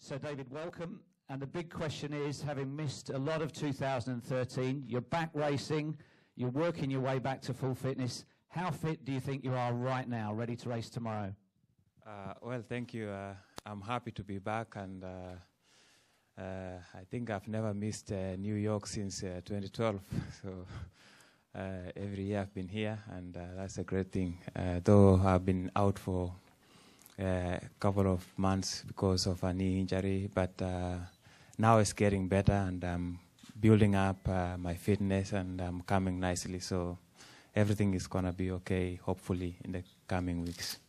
So, David, welcome. And the big question is, having missed a lot of 2013, you're back racing, you're working your way back to full fitness. How fit do you think you are right now, ready to race tomorrow? Well, thank you. I'm happy to be back, and I think I've never missed New York since 2012. So every year I've been here, and that's a great thing. Though I've been out for a couple of months because of a knee injury, but now it's getting better, and I'm building up my fitness, and I'm coming nicely. So everything is going to be okay, hopefully, in the coming weeks.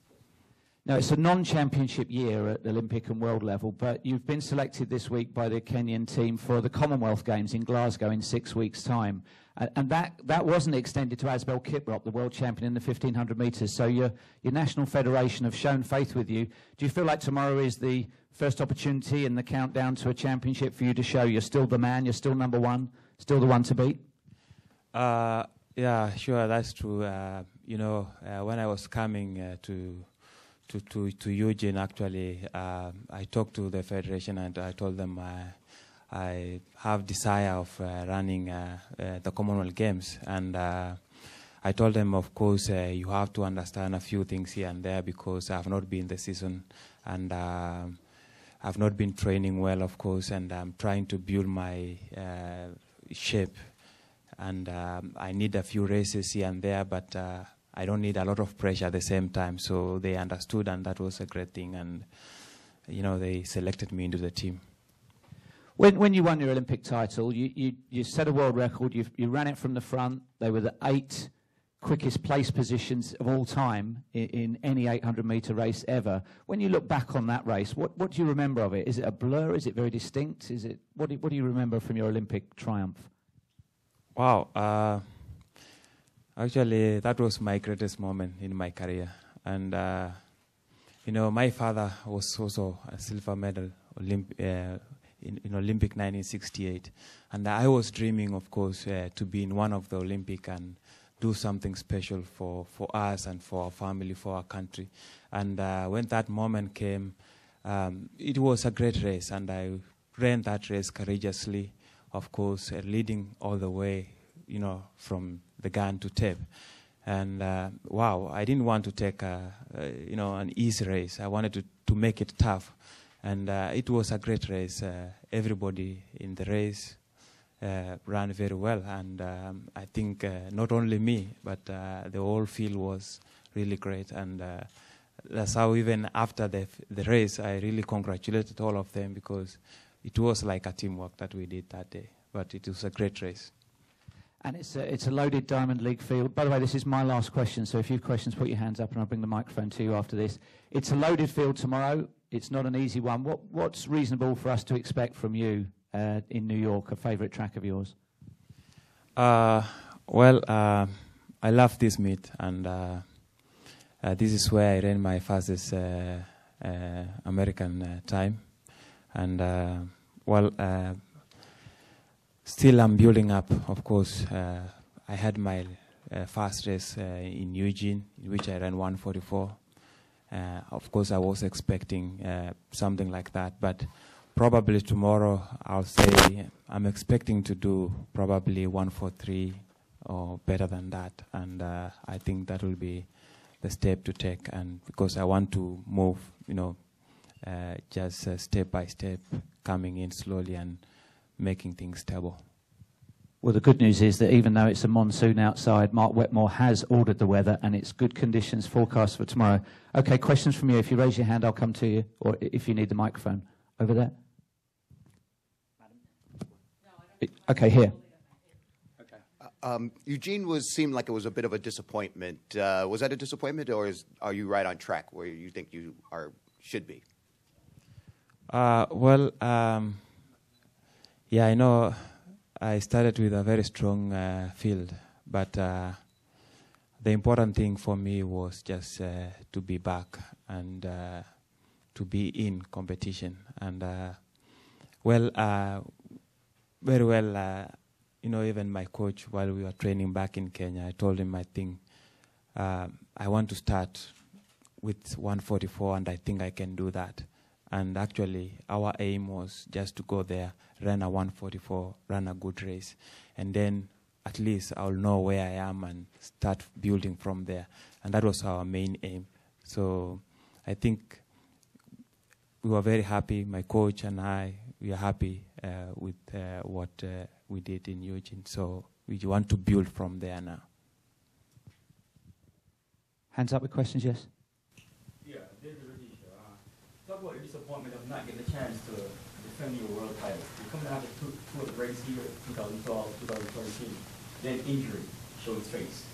Now, it's a non-championship year at the Olympic and world level, but you've been selected this week by the Kenyan team for the Commonwealth Games in Glasgow in 6 weeks' time. And that wasn't extended to Asbel Kiprop, the world champion in the 1,500 metres. So your national federation have shown faith with you. Do you feel like tomorrow is the first opportunity in the countdown to a championship for you to show you're still the man, you're still number one, still the one to beat? Yeah, sure, that's true. When I was coming to Eugene, actually, I talked to the federation and I told them I have desire of running the Commonwealth Games, and I told them, of course, you have to understand a few things here and there because I have not been in the season, and I've not been training well, of course, and I'm trying to build my shape, and I need a few races here and there, but I don't need a lot of pressure at the same time. So they understood, and that was a great thing, and they selected me into the team. When you won your Olympic title, you set a world record. You ran it from the front. They were the 8 quickest place positions of all time in any 800-metre race ever. When you look back on that race, what do you remember of it? Is it a blur? Is it very distinct? What do you remember from your Olympic triumph? Wow. Actually, that was my greatest moment in my career. And, my father was also a silver medal in Olympic 1968. And I was dreaming, of course, to be in one of the Olympic and do something special for us and for our family, for our country. And when that moment came, it was a great race. And I ran that race courageously, of course, leading all the way, from the gun to tape. And wow, I didn't want to take an easy race. I wanted to make it tough. And it was a great race. Everybody in the race ran very well. And I think not only me, but the whole field was really great. And that's how even after the race, I really congratulated all of them because it was like a teamwork that we did that day. But it was a great race. And it's a loaded Diamond League field. By the way, this is my last question, so if you have questions, put your hands up and I'll bring the microphone to you after this. It's a loaded field tomorrow. It's not an easy one. What's reasonable for us to expect from you in New York, a favourite track of yours? I love this meet, and this is where I ran my fastest American time. And, still, I'm building up, of course. I had my fast race in Eugene, in which I ran 1:44. Of course, I was expecting something like that. But probably tomorrow, I'll say I'm expecting to do probably 1:43 or better than that. And I think that will be the step to take. And because I want to move, just step by step, coming in slowly and making things stable. Well, the good news is that even though it's a monsoon outside, Mark Wetmore has ordered the weather and it's good conditions forecast for tomorrow. Okay, questions from you. If you raise your hand, I'll come to you, or if you need the microphone. Over there. Okay, here. Okay. Eugene seemed like it was a bit of a disappointment. Was that a disappointment, or are you right on track where you think you should be? Yeah, I know I started with a very strong field, but the important thing for me was just to be back and to be in competition. And very well, even my coach, while we were training back in Kenya, I told him, I think I want to start with 1:44, and I think I can do that. And actually, our aim was just to go there, run a 144, run a good race. And then at least I'll know where I am and start building from there. And that was our main aim. So I think we were very happy, my coach and I, we are happy with what we did in Eugene. So we want to build from there now. Hands up with questions, yes? Yeah, David Rudisha. Talk about the disappointment of not getting a chance to defend your world title. You're coming out of two of the breaks here, 2012, 2013. Then injury showed its face.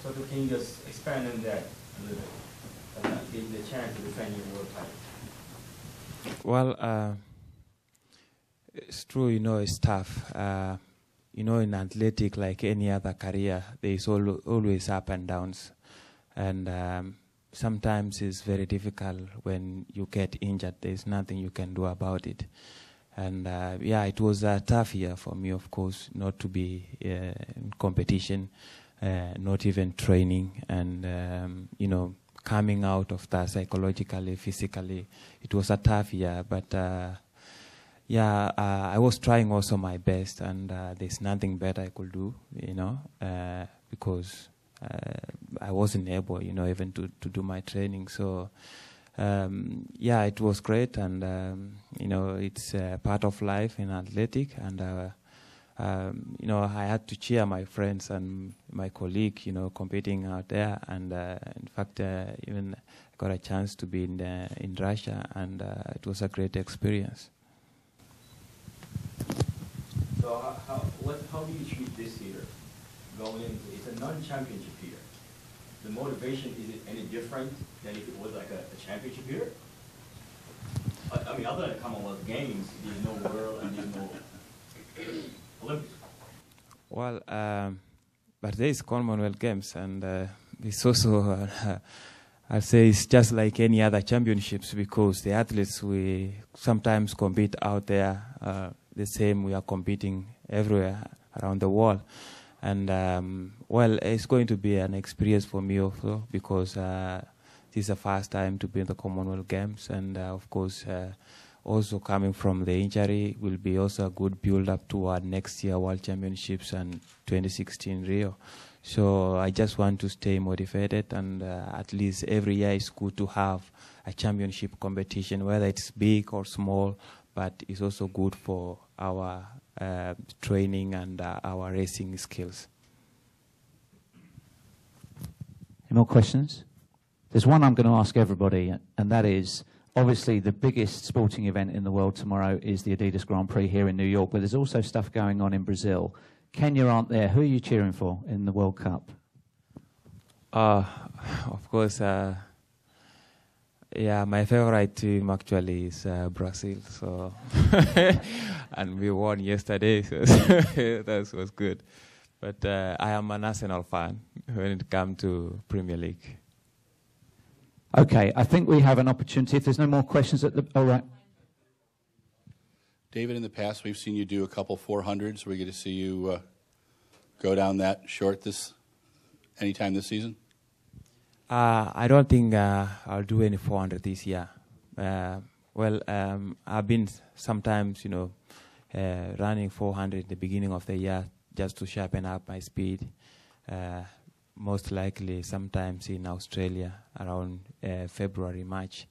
So can you just expand on that a little bit? Of not getting the chance to defend your world title. Well, it's true, it's tough. In athletic, like any other career, there is always up and downs. And sometimes it's very difficult when you get injured. There's nothing you can do about it. And it was a tough year for me, of course, not to be in competition, not even training, and, coming out of that psychologically, physically. It was a tough year, but I was trying also my best, and there's nothing better I could do, because I wasn't able, even to do my training. So, it was great, and, it's part of life in athletic, and, I had to cheer my friends and my colleague, competing out there, and in fact, even got a chance to be in Russia, and it was a great experience. So how do you treat this year going into, it's a non-championship year. The motivation, is it any different than if it was like a championship year? I mean, other than Commonwealth Games, there's no World and there's no Olympics. Well, but there is Commonwealth Games, and it's also, I'd say it's just like any other championships, because the athletes, we sometimes compete out there, the same we are competing everywhere around the world. And, it's going to be an experience for me also, because this is the first time to be in the Commonwealth Games, and of course, also coming from the injury will be also a good build-up toward next year World Championships and 2016 Rio. So I just want to stay motivated, and at least every year it's good to have a championship competition, whether it's big or small, but it's also good for our training and our racing skills. Any more questions? There's one I'm going to ask everybody, and that is, obviously the biggest sporting event in the world tomorrow is the Adidas Grand Prix here in New York, but there's also stuff going on in Brazil. Kenya aren't there. Who are you cheering for in the World Cup? Of course, my favorite team actually is Brazil. So, and we won yesterday, so that was good. But I am an Arsenal fan when it comes to Premier League. Okay, I think we have an opportunity. If there's no more questions at the... All right. David, in the past, we've seen you do a couple 400s. We get to see you go down that short anytime this season? I don't think I'll do any 400 this year. I've been sometimes, running 400 at the beginning of the year just to sharpen up my speed. Most likely sometimes in Australia around February, March.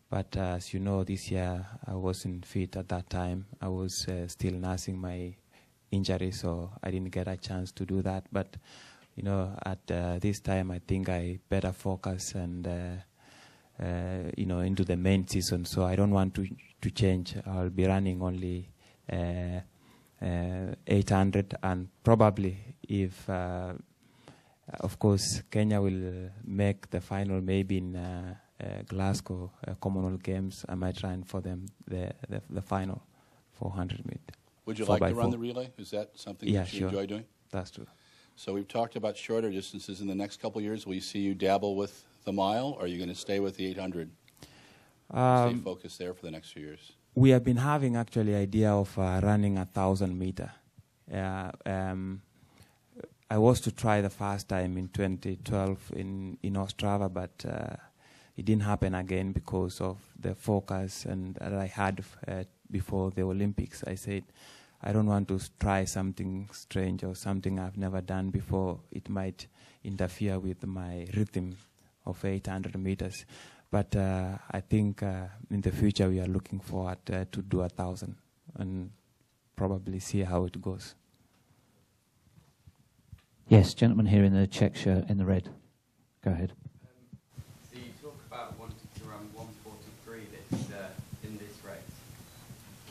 But as you know, this year I wasn't fit at that time. I was still nursing my injury, so I didn't get a chance to do that. But, at this time I think I better focus and, into the main season. So I don't want to change. I'll be running only 800, and probably if... of course, Kenya will make the final maybe in Glasgow Commonwealth Games. I might run for them the final 400 meter. Would you like to run the relay? Is that something that you enjoy doing? That's true. So we've talked about shorter distances in the next couple of years. Will you see you dabble with the mile, or are you going to stay with the 800? Stay focused there for the next few years. We have been having actually idea of running 1,000 meter. I was to try the first time in 2012 in Ostrava, but it didn't happen again because of the focus and that I had before the Olympics. I said, I don't want to try something strange or something I've never done before. It might interfere with my rhythm of 800 meters. But I think in the future we are looking forward to do 1,000 and probably see how it goes. Yes, gentleman here in the check shirt in the red. Go ahead. So you talk about wanting to run 1:43 in this race.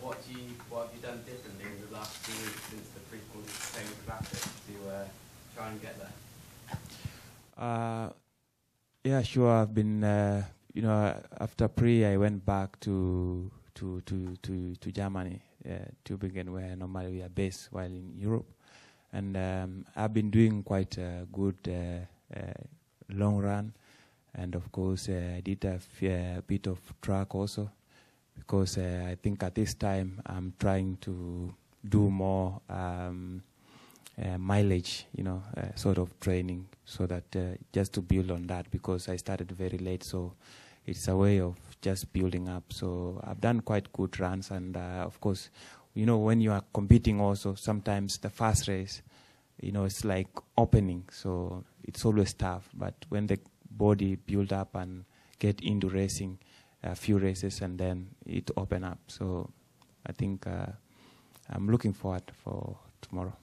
What have you done differently in the last 2 weeks since the pre-qualifying classic to try and get there? Yeah, sure. I've been, after pre, I went back to Germany, Tübingen, where normally we are based while in Europe. And I've been doing quite a good long run. And of course, I did a bit of track also, because I think at this time I'm trying to do more mileage, sort of training, so that just to build on that, because I started very late. So it's a way of just building up. So I've done quite good runs. And of course, when you are competing also, sometimes the fast race, it's like opening. So it's always tough. But when the body build up and get into racing, a few races, and then it open up. So I think I'm looking forward for tomorrow.